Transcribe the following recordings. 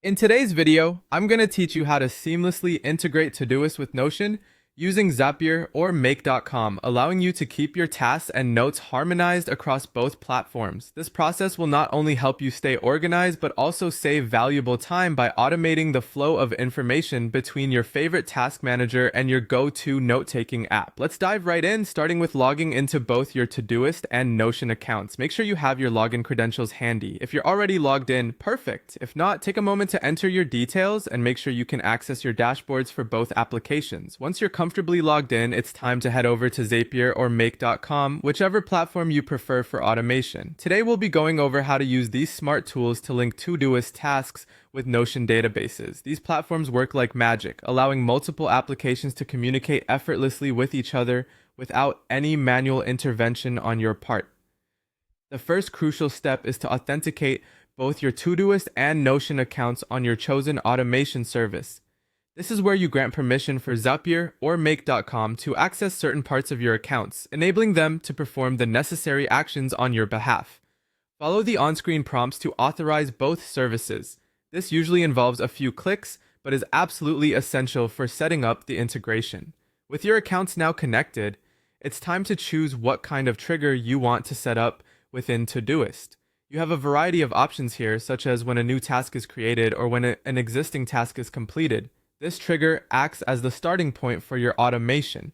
In today's video, I'm going to teach you how to seamlessly integrate Todoist with Notion using Zapier or Make.com, allowing you to keep your tasks and notes harmonized across both platforms. This process will not only help you stay organized, but also save valuable time by automating the flow of information between your favorite task manager and your go-to note-taking app. Let's dive right in, starting with logging into both your Todoist and Notion accounts. Make sure you have your login credentials handy. If you're already logged in, perfect. If not, take a moment to enter your details and make sure you can access your dashboards for both applications. Once you're comfortably logged in, it's time to head over to Zapier or Make.com, whichever platform you prefer for automation. Today we'll be going over how to use these smart tools to link Todoist tasks with Notion databases. These platforms work like magic, allowing multiple applications to communicate effortlessly with each other without any manual intervention on your part. The first crucial step is to authenticate both your Todoist and Notion accounts on your chosen automation service. This is where you grant permission for Zapier or Make.com to access certain parts of your accounts, enabling them to perform the necessary actions on your behalf. Follow the on-screen prompts to authorize both services. This usually involves a few clicks, but is absolutely essential for setting up the integration. With your accounts now connected, it's time to choose what kind of trigger you want to set up within Todoist. You have a variety of options here, such as when a new task is created or when an existing task is completed. This trigger acts as the starting point for your automation,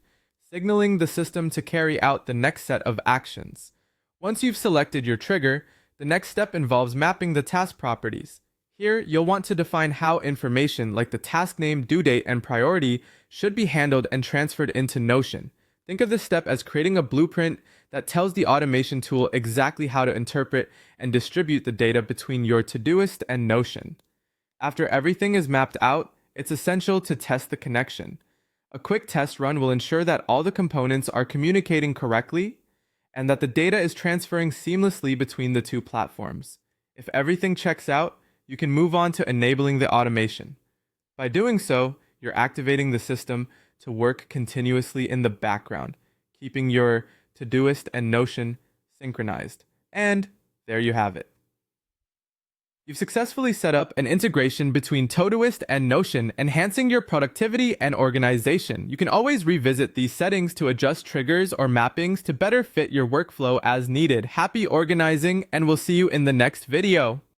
signaling the system to carry out the next set of actions. Once you've selected your trigger, the next step involves mapping the task properties. Here, you'll want to define how information like the task name, due date, and priority should be handled and transferred into Notion. Think of this step as creating a blueprint that tells the automation tool exactly how to interpret and distribute the data between your Todoist and Notion. After everything is mapped out, it's essential to test the connection. A quick test run will ensure that all the components are communicating correctly and that the data is transferring seamlessly between the two platforms. If everything checks out, you can move on to enabling the automation. By doing so, you're activating the system to work continuously in the background, keeping your Todoist and Notion synchronized. And there you have it. You've successfully set up an integration between Todoist and Notion, enhancing your productivity and organization. You can always revisit these settings to adjust triggers or mappings to better fit your workflow as needed. Happy organizing, and we'll see you in the next video.